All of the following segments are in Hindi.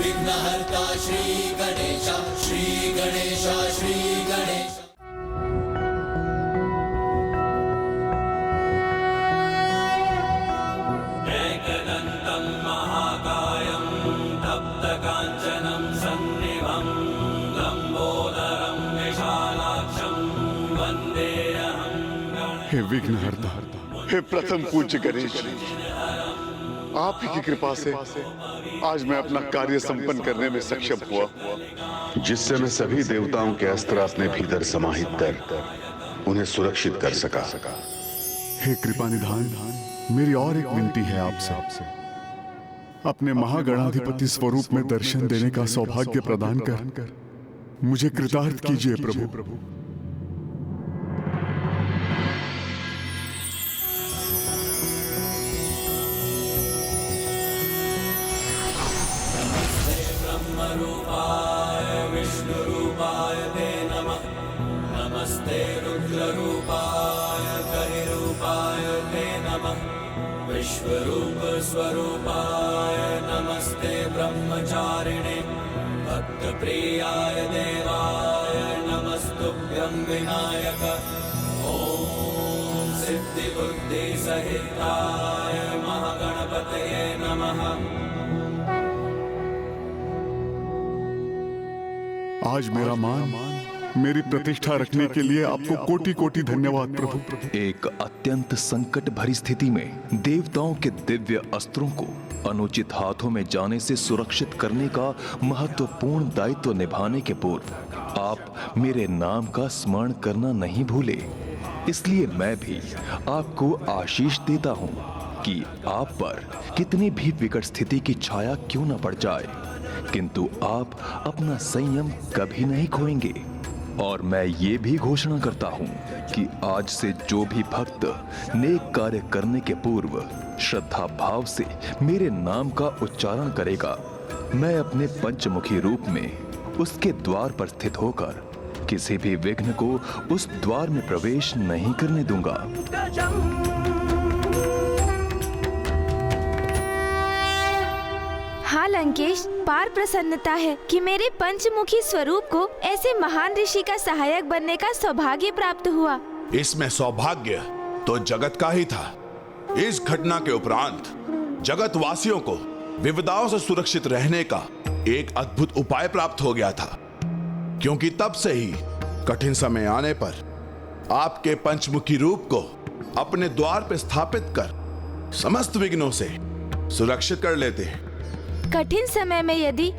विघ्नहर्ता श्री गणेश, श्री गणेश, श्री गणेश। एकदन्तं महाकायं तप्तकाञ्चनं सन्निभं लम्बोदरं विशालाक्षं वन्देऽहं गणेशं। हे विघ्नहर्ता, हे प्रथम पूज्य गणेश, आप ही की कृपा से आज मैं अपना कार्य संपन्न करने में सक्षम हुआ, जिससे मैं सभी देवताओं के अस्त्र अपने भीतर समाहित कर उन्हें सुरक्षित कर सका। हे कृपा निधान, मेरी और एक विनती है आपसे, अपने महागणाधिपति स्वरूप में दर्शन देने का सौभाग्य प्रदान कर मुझे कृतार्थ कीजिए प्रभु। रूपाय विष्णुरूपाय ते नमः। नमस्ते रुद्ररूपाय करिरूपाय ते नमः। विश्वरूप स्वरूपाय नमस्ते ब्रह्मचारिणे। भक्तप्रियाय देवाय नमस्तुभ्यं विनायक। ॐ सिद्धिबुद्धि सहिताय महागणपतये नमः। आज मेरा मान, मेरी प्रतिष्ठा रखने के लिए आपको कोटि कोटि धन्यवाद प्रभु। एक अत्यंत संकट भरी स्थिति में देवताओं के दिव्य अस्त्रों को अनुचित हाथों में जाने से सुरक्षित करने का महत्वपूर्ण दायित्व निभाने के पूर्व आप मेरे नाम का स्मरण करना नहीं भूले। इसलिए मैं भी आपको आशीष देता हूँ कि आप पर कितनी भी विकट स्थिति की छाया क्यों न पड़ जाए, किंतु आप अपना संयम कभी नहीं खोएंगे। और मैं ये भी घोषणा करता हूँ कि आज से जो भी भक्त नेक कार्य करने के पूर्व श्रद्धा भाव से मेरे नाम का उच्चारण करेगा, मैं अपने पंचमुखी रूप में उसके द्वार पर स्थित होकर किसी भी विघ्न को उस द्वार में प्रवेश नहीं करने दूंगा। हाँ लंकेश, पार प्रसन्नता है कि मेरे पंचमुखी स्वरूप को ऐसे महान ऋषि का सहायक बनने का सौभाग्य प्राप्त हुआ। इसमें सौभाग्य तो जगत का ही था। इस घटना के उपरांत जगत वासियों को विपदाओं से सुरक्षित रहने का एक अद्भुत उपाय प्राप्त हो गया था, क्योंकि तब से ही कठिन समय आने पर आपके पंचमुखी रूप को अपने द्वार पर स्थापित कर समस्त विघ्नों से सुरक्षित कर लेते हैं। कठिन समय में यदि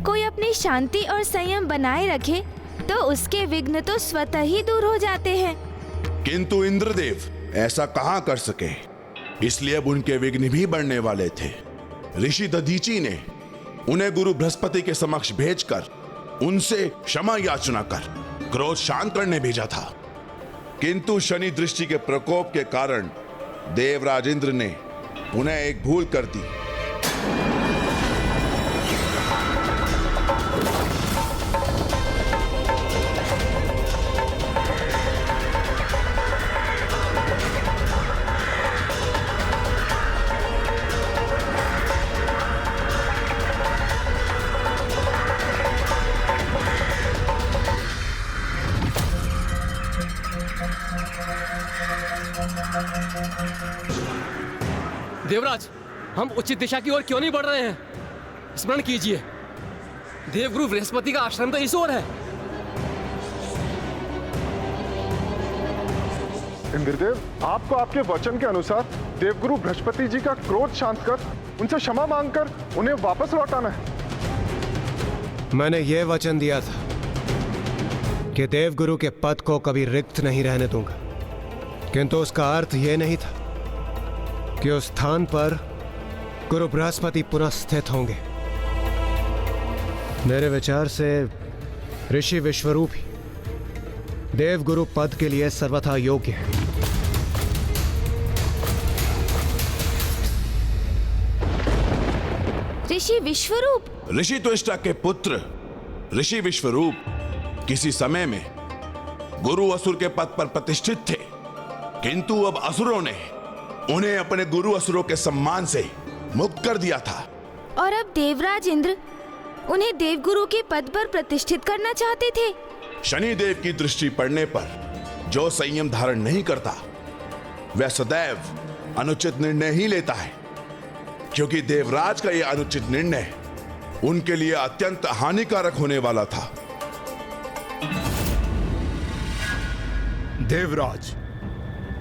कोई अपनी शांति और संयम बनाए रखे तो उसके विघ्न तो स्वतः ही दूर हो जाते हैं। किंतु इंद्रदेव ऐसा कहां कर सके, इसलिए अब उनके विघ्न भी बढ़ने वाले थे। ऋषि दधीची ने उन्हें गुरु बृहस्पति के समक्ष भेजकर उनसे क्षमा याचना कर क्रोध शांत करने भेजा था, किंतु शनि दृष्टि के प्रकोप के कारण देवराज इंद्र ने उन्हें एक भूल कर दी। देवराज, हम उचित दिशा की ओर क्यों नहीं बढ़ रहे हैं? स्मरण कीजिए, देवगुरु बृहस्पति का आश्रम तो इस ओर है। इंद्रदेव, आपको आपके वचन के अनुसार देवगुरु बृहस्पति जी का क्रोध शांत कर उनसे क्षमा मांगकर उन्हें वापस लौटाना है। मैंने ये वचन दिया था कि देवगुरु के पद को कभी रिक्त नहीं रहने दूंगा, किंतु उसका अर्थ यह नहीं था कि उस स्थान पर गुरु बृहस्पति पुनः स्थित होंगे। मेरे विचार से ऋषि विश्वरूप ही देवगुरु पद के लिए सर्वथा योग्य है। ऋषि विश्वरूप? ऋषि त्वष्टा के पुत्र ऋषि विश्वरूप किसी समय में गुरु असुर के पद पर प्रतिष्ठित थे, किंतु अब असुरों ने उन्हें अपने गुरु असुरों के सम्मान से मुक्त कर दिया था। और अब देवराज इंद्र उन्हें देवगुरु के पद पर प्रतिष्ठित करना चाहते थे। शनिदेव की दृष्टि पड़ने पर जो संयम धारण नहीं करता वह सदैव अनुचित निर्णय ही लेता है, क्योंकि देवराज का यह अनुचित निर्णय उनके लिए अत्यंत हानिकारक होने वाला था। देवराज,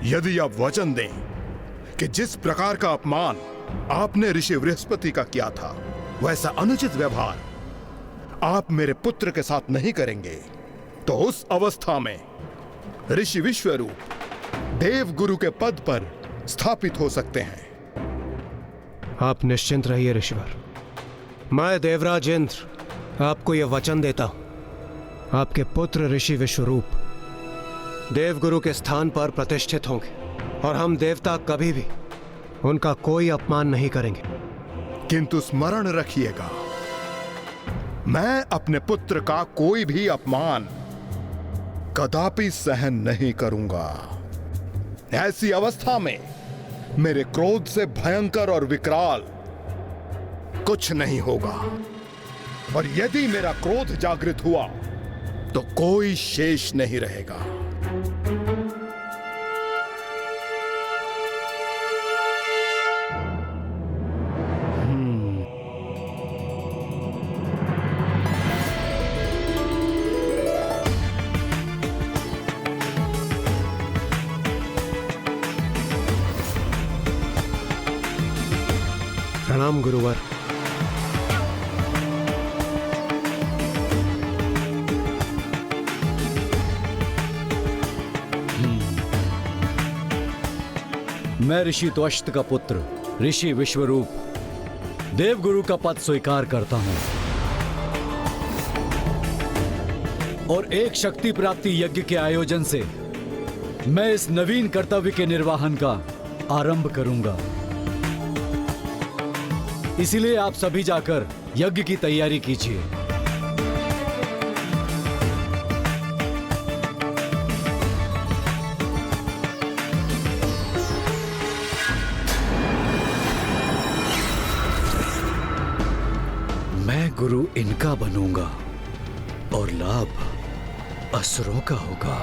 यदि आप वचन दें कि जिस प्रकार का अपमान आपने ऋषि बृहस्पति का किया था, वैसा अनुचित व्यवहार आप मेरे पुत्र के साथ नहीं करेंगे, तो उस अवस्था में ऋषि विश्वरूप देवगुरु के पद पर स्थापित हो सकते हैं। आप निश्चिंत रहिए ऋषिवर। मैं देवराज इंद्र आपको यह वचन देता हूं, आपके पुत्र ऋषि विश्वरूप देवगुरु के स्थान पर प्रतिष्ठित होंगे और हम देवता कभी भी उनका कोई अपमान नहीं करेंगे। किंतु स्मरण रखिएगा, मैं अपने पुत्र का कोई भी अपमान कदापि सहन नहीं करूंगा। ऐसी अवस्था में मेरे क्रोध से भयंकर और विकराल कुछ नहीं होगा, और यदि मेरा क्रोध जागृत हुआ तो कोई शेष नहीं रहेगा। प्रणाम गुरुवर। मैं ऋषि त्वष्ट का पुत्र ऋषि विश्वरूप देवगुरु का पद स्वीकार करता हूं और एक शक्ति प्राप्ति यज्ञ के आयोजन से मैं इस नवीन कर्तव्य के निर्वहन का आरंभ करूंगा। इसलिए आप सभी जाकर यज्ञ की तैयारी कीजिए। मैं गुरु इनका बनूंगा और लाभ असुरों का होगा।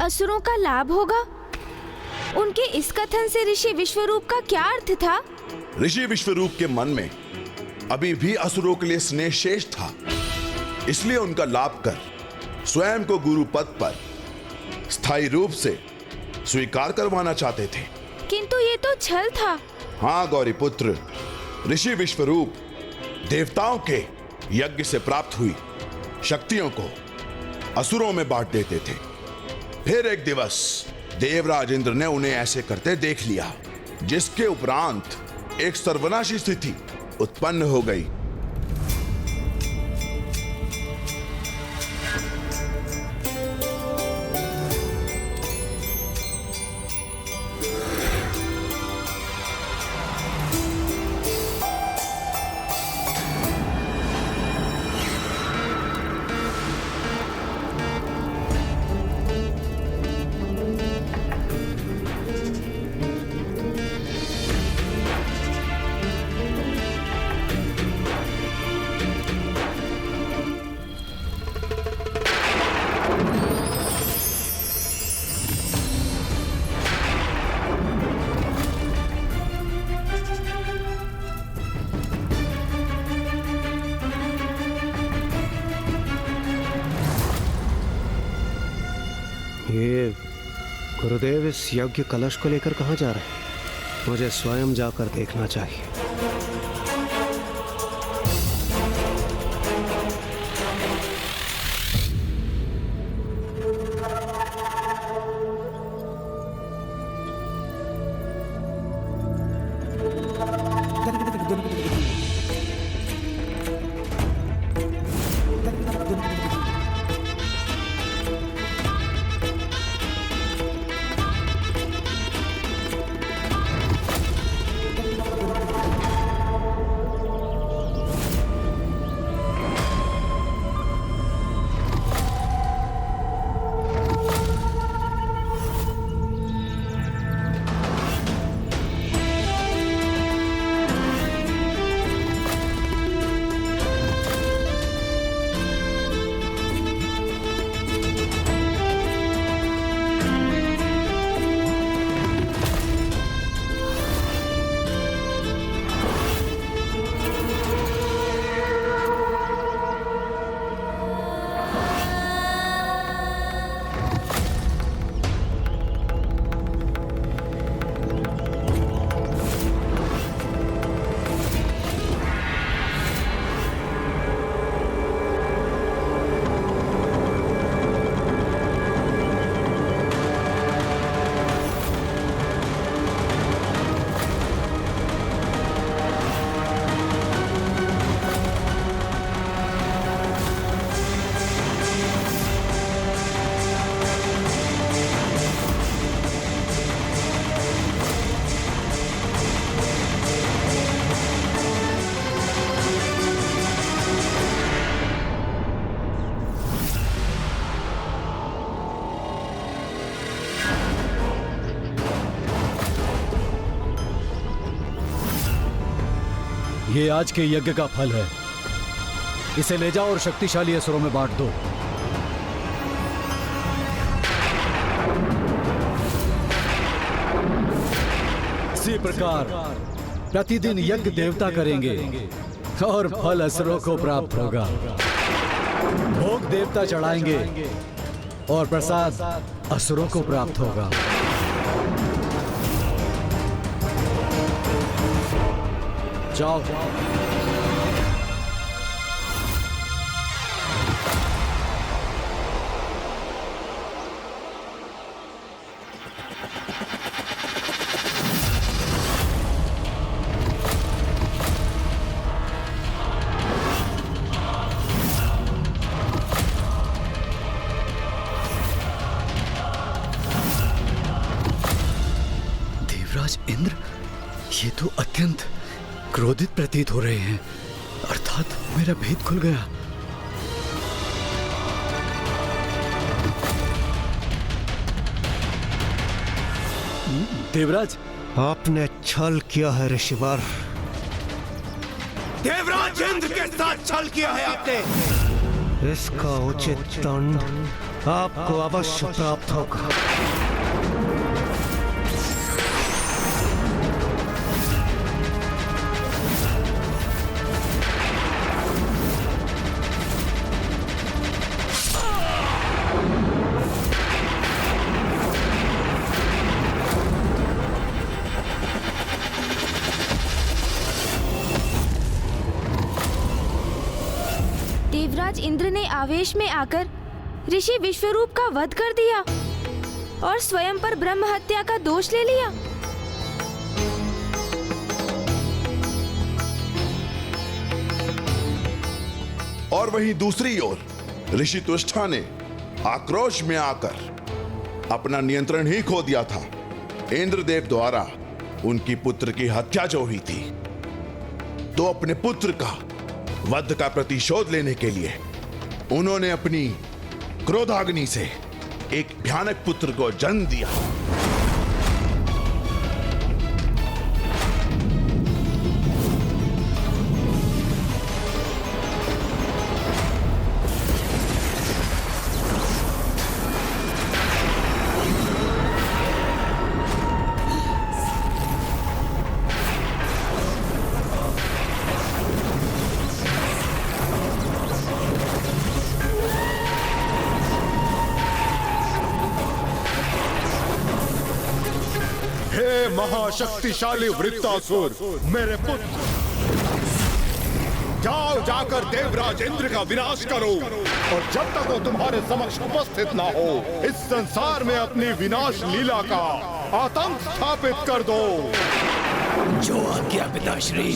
असुरों का लाभ होगा? उनके इस कथन से ऋषि विश्वरूप का क्या अर्थ था? ऋषि विश्वरूप के मन में अभी भी असुरों के लिए स्नेह शेष था, इसलिए उनका लाभ कर स्वयं को गुरु पद पर स्थायी रूप से स्वीकार करवाना चाहते थे। किंतु ये तो छल था। हाँ गौरी पुत्र, ऋषि विश्वरूप देवताओं के यज्ञ से प्राप्त हुई शक्तियों को असुरों में बांट देते थे। फिर एक दिवस देवराज इंद्र ने उन्हें ऐसे करते देख लिया, जिसके उपरांत एक सर्वनाशी स्थिति उत्पन्न हो गई। ये गुरुदेव इस यज्ञ कलश को लेकर कहाँ जा रहे हैं? मुझे स्वयं जाकर देखना चाहिए। ये आज के यज्ञ का फल है। इसे ले जाओ और शक्तिशाली असुरों में बांट दो। इसी प्रकार प्रतिदिन यज्ञ देवता करेंगे और फल असुरों को प्राप्त होगा। भोग देवता चढ़ाएंगे और प्रसाद असुरों को प्राप्त होगा। जाओ। देवराज इंद्र, ये तो अत्यंत क्रोधित प्रतीत हो रहे हैं, अर्थात मेरा भेद खुल गया। देवराज, आपने छल किया है ऋषिवर। देवराज इंद्र के साथ छल किया है आपने। इसका उचित दंड आपको अवश्य प्राप्त होगा। देवराज इंद्र ने आवेश में आकर ऋषि विश्वरूप का वध कर दिया और स्वयं पर ब्रह्म हत्या का दोष ले लिया। और वहीं दूसरी ओर ऋषि त्वष्टा ने आक्रोश में आकर अपना नियंत्रण ही खो दिया था। इंद्रदेव द्वारा उनकी पुत्र की हत्या जो हुई थी, तो अपने पुत्र का वध का प्रतिशोध लेने के लिए उन्होंने अपनी क्रोधाग्नि से एक भयानक पुत्र को जन्म दिया। महाशक्तिशाली वृत्तासुर, मेरे पुत्र, जाओ जाकर देवराज इंद्र का विनाश करो, और जब तक वो तुम्हारे समक्ष उपस्थित ना हो, इस संसार में अपनी विनाश लीला का आतंक स्थापित कर दो। जो आज्ञा पिताश्री।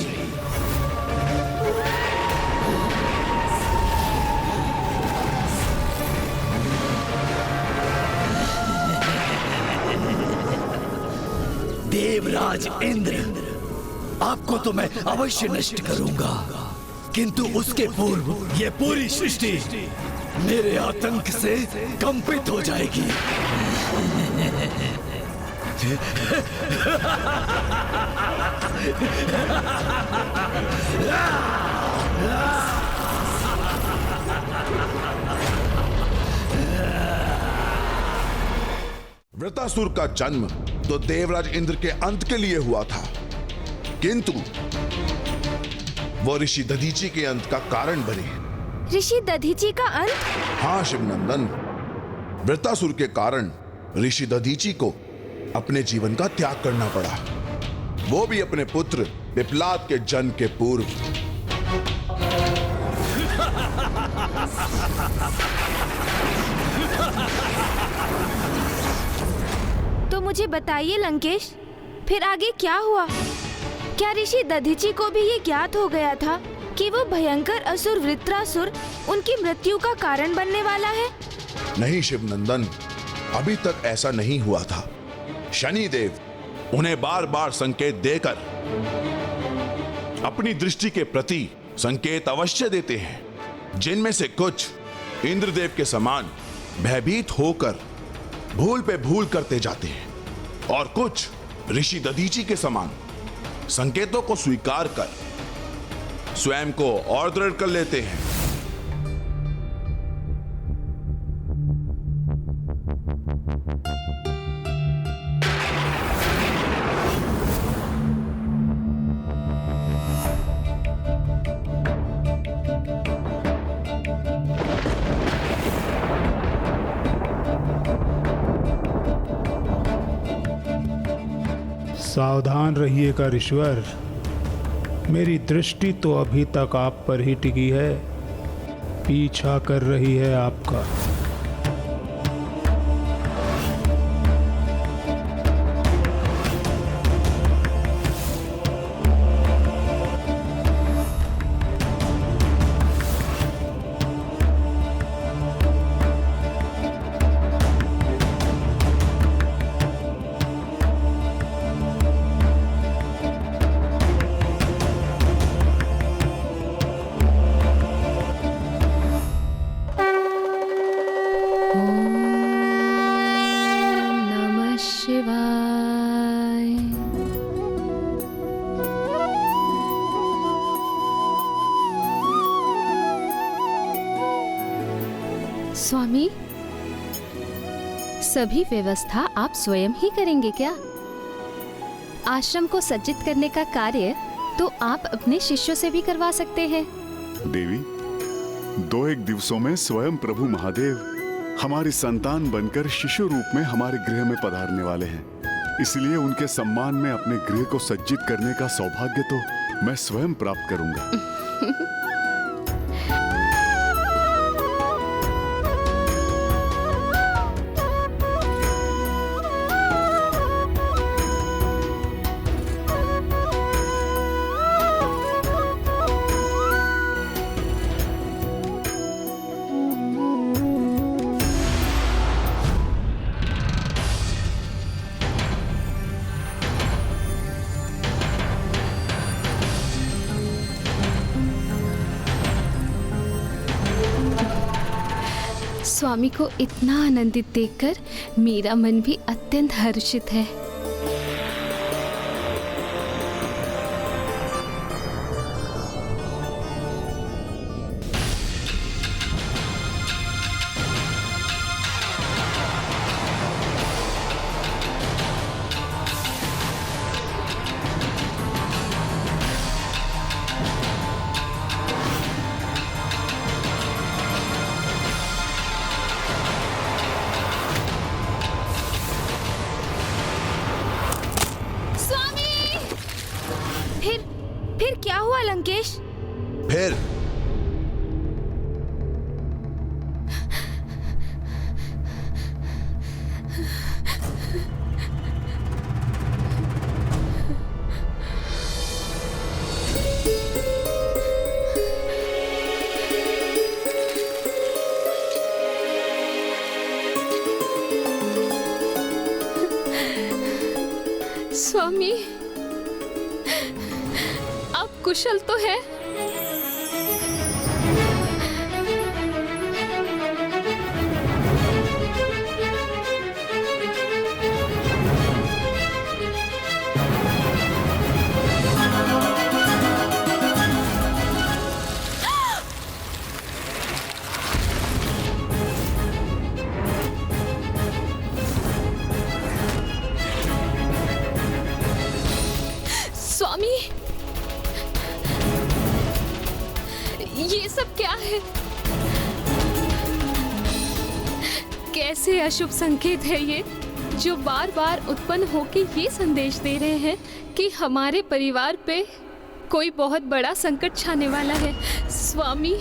देवराज इंद्र, आपको तो मैं अवश्य नष्ट करूंगा, किंतु उसके पूर्व ये पूरी सृष्टि मेरे आतंक से कंपित हो जाएगी। वृत्तासुर का जन्म तो देवराज इंद्र के अंत के लिए हुआ था, किंतु वो ऋषि दधीची के अंत का कारण बने। ऋषि दधीची का अंत? हाँ शिवनंदन, वृत्तासुर के कारण ऋषि दधीची को अपने जीवन का त्याग करना पड़ा, वो भी अपने पुत्र पिप्लाद के जन्म के पूर्व। तो मुझे बताइए लंकेश, फिर आगे क्या हुआ? क्या ऋषि दधीची को भी ये ज्ञात हो गया था कि वो भयंकर असुर वृत्रासुर उनकी मृत्यु का कारण बनने वाला है? नहीं शिवनंदन, अभी तक ऐसा नहीं हुआ था। शनिदेव उन्हें बार बार संकेत देकर अपनी दृष्टि के प्रति संकेत अवश्य देते हैं, जिनमें से कुछ इंद्रदेव के समान भयभीत होकर भूल पे भूल करते जाते हैं, और कुछ ऋषि दधीची के समान संकेतों को स्वीकार कर स्वयं को और दृढ़ कर लेते हैं। सावधान रहिएगा ऋषवर, मेरी दृष्टि तो अभी तक आप पर ही टिकी है, पीछा कर रही है आपका। स्वामी, सभी व्यवस्था आप स्वयं ही करेंगे क्या? आश्रम को सज्जित करने का कार्य तो आप अपने शिष्यों से भी करवा सकते हैं। देवी, 2-1 दिवसों में स्वयं प्रभु महादेव हमारी संतान बनकर शिशु रूप में हमारे गृह में पधारने वाले हैं। इसलिए उनके सम्मान में अपने गृह को सज्जित करने का सौभाग्य तो मैं स्वयं प्राप्त करूंगा। स्वामी को इतना आनंदित देखकर मेरा मन भी अत्यंत हर्षित है। फिर क्या हुआ लंकेश? फिर स्वामी, आप कुशल तो है? स्वामी, ये सब क्या है? कैसे अशुभ संकेत है ये, जो बार बार उत्पन्न होके ये संदेश दे रहे हैं कि हमारे परिवार पे कोई बहुत बड़ा संकट छाने वाला है। स्वामी,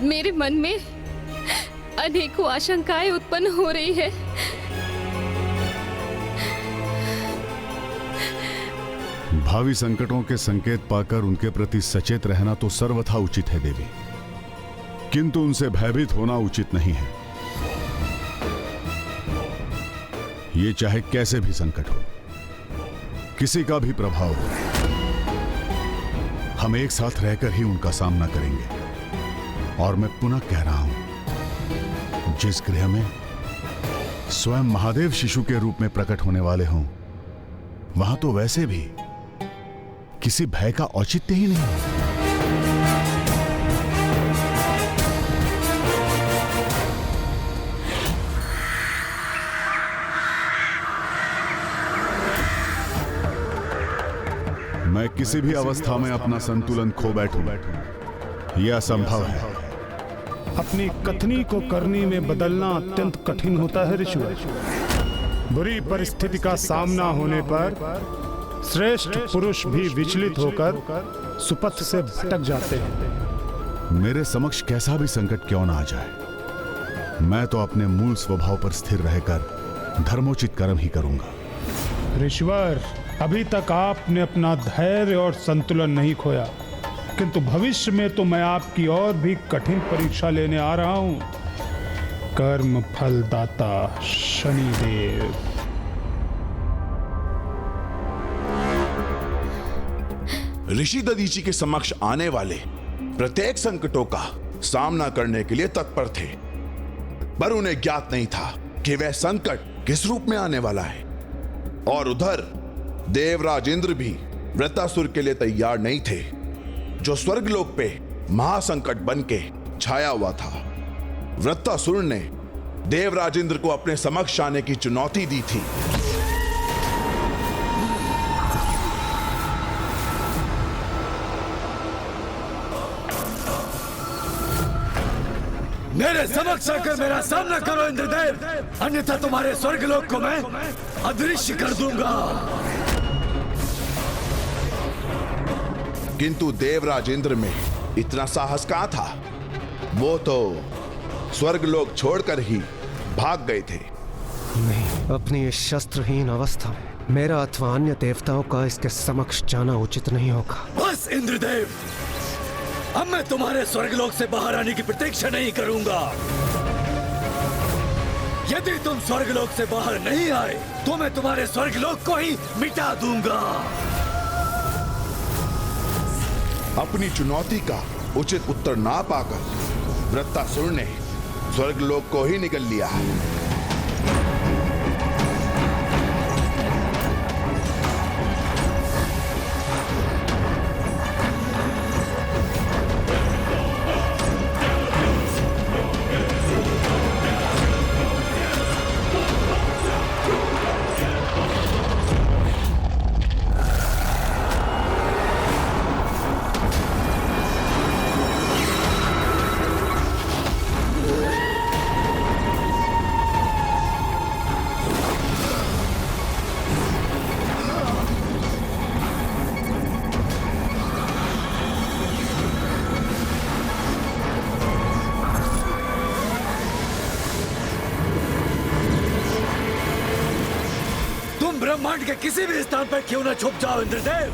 मेरे मन में अनेकों आशंकाएं उत्पन्न हो रही है। भावी संकटों के संकेत पाकर उनके प्रति सचेत रहना तो सर्वथा उचित है देवी, किंतु उनसे भयभीत होना उचित नहीं है। ये चाहे कैसे भी संकट हो, किसी का भी प्रभाव हो, हम एक साथ रहकर ही उनका सामना करेंगे। और मैं पुनः कह रहा हूं, जिस गृह में स्वयं महादेव शिशु के रूप में प्रकट होने वाले हों, वहां तो वैसे भी किसी भय का औचित्य ही नहीं। मैं किसी भी अवस्था में अपना संतुलन खो बैठूं, यह असंभव है। अपनी कथनी को करनी में बदलना अत्यंत कठिन होता है ऋषिवर। बुरी परिस्थिति का सामना होने पर श्रेष्ठ पुरुष भी विचलित होकर सुपथ से भटक जाते हैं। मेरे समक्ष कैसा भी संकट क्यों ना आ जाए, मैं तो अपने मूल स्वभाव पर स्थिर रहकर धर्मोचित कर्म ही करूंगा। ऋषिवर, अभी तक आपने अपना धैर्य और संतुलन नहीं खोया, किंतु भविष्य में तो मैं आपकी और भी कठिन परीक्षा लेने आ रहा हूं। कर्म फलदाता शनिदेव। ऋषि दधीचि के समक्ष आने वाले प्रत्येक संकटों का सामना करने के लिए तत्पर थे, पर उन्हें ज्ञात नहीं था कि वह संकट किस रूप में आने वाला है। और उधर देवराज इंद्र भी वृत्तासुर के लिए तैयार नहीं थे, जो स्वर्गलोक पे महासंकट बन के छाया हुआ था। वृत्तासुर ने देवराज इंद्र को अपने समक्ष आने की चुनौती दी थी। मेरे समक्ष आकर मेरा सामना करो इंद्रदेव, अन्यथा तुम्हारे स्वर्गलोक को मैं अदृश्य कर दूंगा। किंतु देवराज इंद्र में इतना साहस कहां था। वो तो स्वर्गलोक छोड़कर ही भाग गए थे। नहीं, अपनी इस शस्त्रहीन अवस्था में मेरा अथवा अन्य देवताओं का इसके समक्ष जाना उचित नहीं होगा। बस इंद्रदेव, अब मैं तुम्हारे स्वर्गलोक से बाहर आने की प्रतीक्षा नहीं करूंगा। यदि तुम स्वर्गलोक से बाहर नहीं आए तो मैं तुम्हारे स्वर्गलोक को ही मिटा दूंगा। अपनी चुनौती का उचित उत्तर ना पाकर वृत्तासुर ने स्वर्गलोक को ही निगल लिया। ब्रह्मांड के किसी भी स्थान पर क्यों न छुप जाओ इंद्रदेव,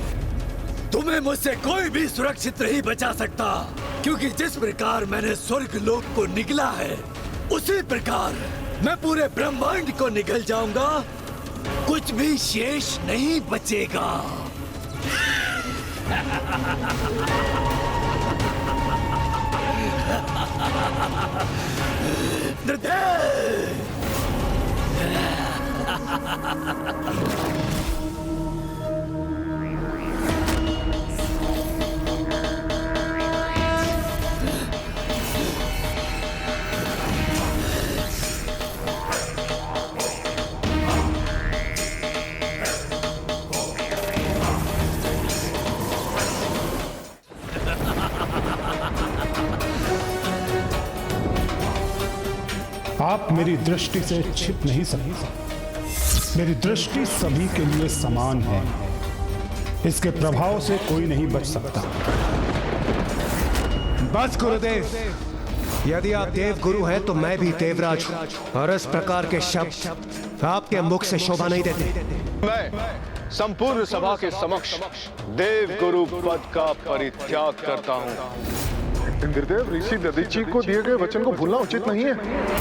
तुम्हें मुझसे कोई भी सुरक्षित नहीं बचा सकता, क्योंकि जिस प्रकार मैंने स्वर्गलोक को निगला है उसी प्रकार मैं पूरे ब्रह्मांड को निगल जाऊंगा। कुछ भी शेष नहीं बचेगा। इंद्रदेव, आप मेरी दृष्टि से छिप नहीं सकते। मेरी दृष्टि सभी के लिए समान है, इसके प्रभाव से कोई नहीं बच सकता। बस गुरुदेव, यदि आप देव गुरु हैं तो मैं भी देवराज हूं, और इस प्रकार के शब्द आपके मुख से शोभा नहीं देते। मैं संपूर्ण सभा के समक्ष देव गुरु पद का परित्याग करता हूं। इंद्रदेव, ऋषि दधीचि को दिए गए वचन को भूलना उचित नहीं है।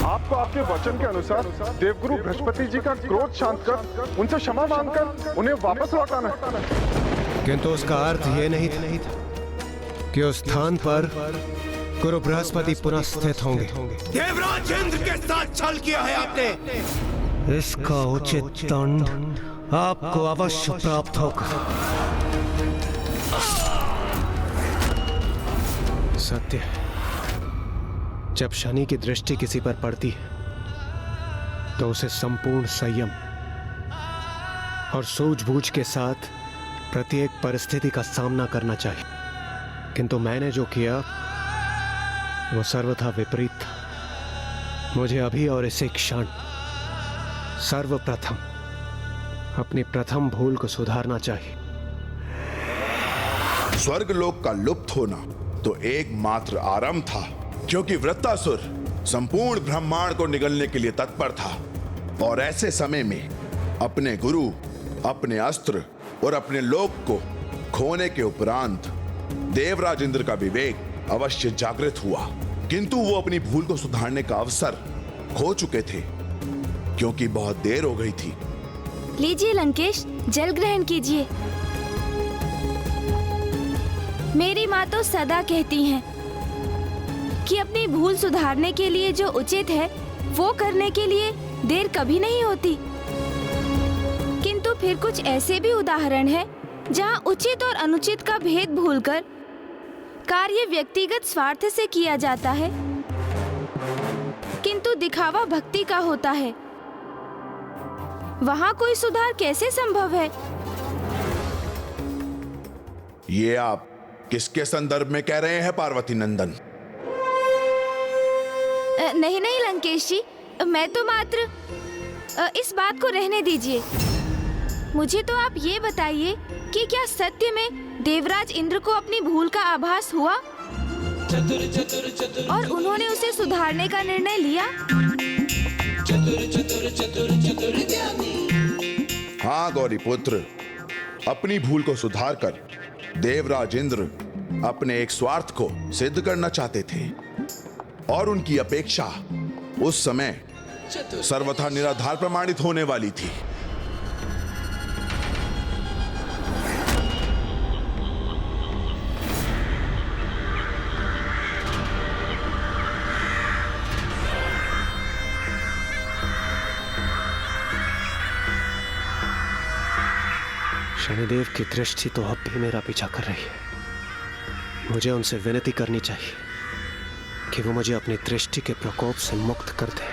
आपको आपके वचन के अनुसार देवगुरु बृहस्पति जी का क्रोध शांत कर उनसे क्षमा मांगकर उन्हें वापस लौटाना है। किंतु उसका अर्थ ये नहीं था कि उस स्थान पर गुरु बृहस्पति पुनः स्थित होंगे। देवराज इंद्र के साथ छल किया है आपने। इसका उचित दंड आपको अवश्य प्राप्त होगा। सत्य है, जब शनि की दृष्टि किसी पर पड़ती है तो उसे संपूर्ण संयम और सूझबूझ के साथ प्रत्येक परिस्थिति का सामना करना चाहिए। किंतु मैंने जो किया वो सर्वथा विपरीत था। मुझे अभी और इसी क्षण सर्वप्रथम अपनी प्रथम भूल को सुधारना चाहिए। स्वर्गलोक का लुप्त होना तो एकमात्र आरंभ था, क्योंकि वृत्तासुर संपूर्ण ब्रह्मांड को निगलने के लिए तत्पर था। और ऐसे समय में अपने गुरु, अपने अस्त्र और अपने लोक को खोने के उपरांत देवराज इंद्र का विवेक अवश्य जागृत हुआ, किंतु वो अपनी भूल को सुधारने का अवसर खो चुके थे, क्योंकि बहुत देर हो गई थी। लीजिए लंकेश, जल ग्रहण कीजिए। मेरी माँ तो सदा कहती हैं कि अपनी भूल सुधारने के लिए जो उचित है वो करने के लिए देर कभी नहीं होती। किंतु फिर कुछ ऐसे भी उदाहरण हैं जहाँ उचित और अनुचित का भेद भूलकर कार्य व्यक्तिगत स्वार्थ से किया जाता है, किंतु दिखावा भक्ति का होता है। वहाँ कोई सुधार कैसे संभव है? ये आप किसके संदर्भ में कह रहे हैं पार्वती नंदन? नहीं नहीं लंकेश जी, मैं तो मात्र इस बात को रहने दीजिए। मुझे तो आप ये बताइए कि क्या सत्य में देवराज इंद्र को अपनी भूल का आभास हुआ और उन्होंने उसे सुधारने का निर्णय लिया? हाँ गौरी पुत्र, अपनी भूल को सुधारकर देवराज इंद्र अपने एक स्वार्थ को सिद्ध करना चाहते थे, और उनकी अपेक्षा उस समय सर्वथा निराधार प्रमाणित होने वाली थी। शनिदेव की दृष्टि तो अब भी मेरा पीछा कर रही है। मुझे उनसे विनती करनी चाहिए कि वो मुझे अपनी दृष्टि के प्रकोप से मुक्त कर दें।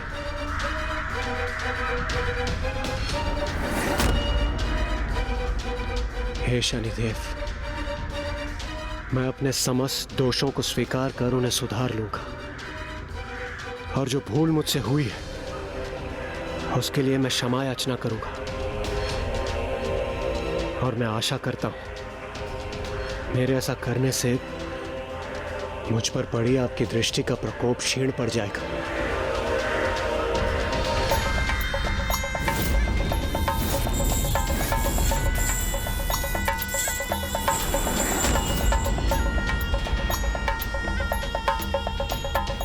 हे शनिदेव, मैं अपने समस्त दोषों को स्वीकार कर उन्हें सुधार लूंगा, और जो भूल मुझसे हुई है उसके लिए मैं क्षमा याचना करूंगा। और मैं आशा करता हूं मेरे ऐसा करने से मुझ पर पड़ी आपकी दृष्टि का प्रकोप क्षीण पड़ जाएगा।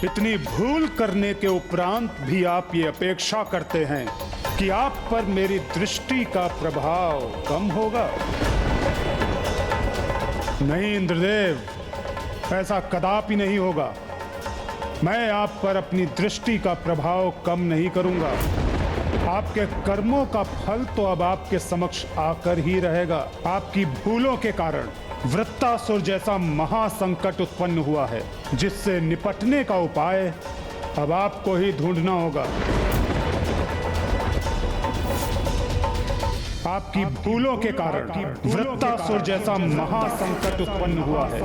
इतनी भूल करने के उपरांत भी आप ये अपेक्षा करते हैं कि आप पर मेरी दृष्टि का प्रभाव कम होगा? नहीं इंद्रदेव, ऐसा कदापि नहीं होगा। मैं आप पर अपनी दृष्टि का प्रभाव कम नहीं करूंगा। आपके कर्मों का फल तो अब आपके समक्ष आकर ही रहेगा। आपकी भूलों के कारण वृत्तासुर जैसा महासंकट उत्पन्न हुआ है, जिससे निपटने का उपाय अब आपको ही ढूंढना होगा। आपकी भूलों के कारण वृत्तासुर जैसा महासंकट उत्पन्न हुआ है।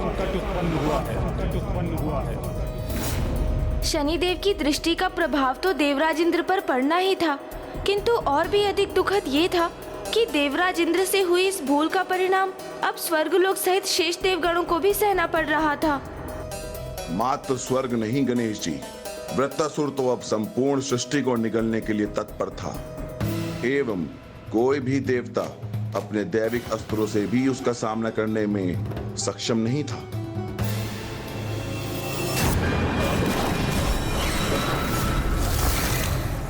शनिदेव की दृष्टि का प्रभाव तो देवराज इंद्र पर पड़ना ही था, किंतु और भी अधिक दुखद ये था कि देवराज इंद्र से हुई इस भूल का परिणाम अब स्वर्गलोक सहित शेष देवगणों को भी सहना पड़ रहा था। मात्र स्वर्ग नहीं गणेश जी, वृत्तासुर तो अब संपूर्ण सृष्टि को निगलने के लिए तत्पर था, एवं कोई भी देवता अपने दैविक अस्त्रों से भी उसका सामना करने में सक्षम नहीं था।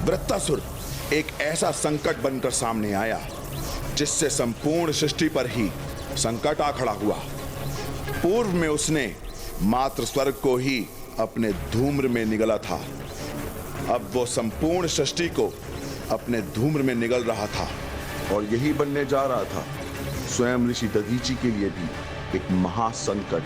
वृत्तासुर एक ऐसा संकट बनकर सामने आया जिससे संपूर्ण सृष्टि पर ही संकट आ खड़ा हुआ। पूर्व में उसने मात्र स्वर्ग को ही अपने धूम्र में निगला था, अब वो संपूर्ण सृष्टि को अपने धूम्र में निगल रहा था, और यही बनने जा रहा था स्वयं ऋषि दधीची के लिए भी। एक महासंकट।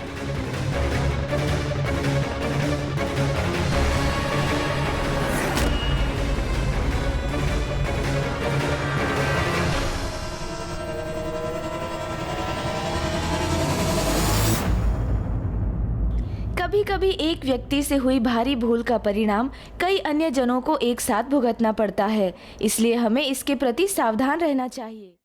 कभी कभी एक व्यक्ति से हुई भारी भूल का परिणाम कई अन्य जनों को एक साथ भुगतना पड़ता है, इसलिए हमें इसके प्रति सावधान रहना चाहिए।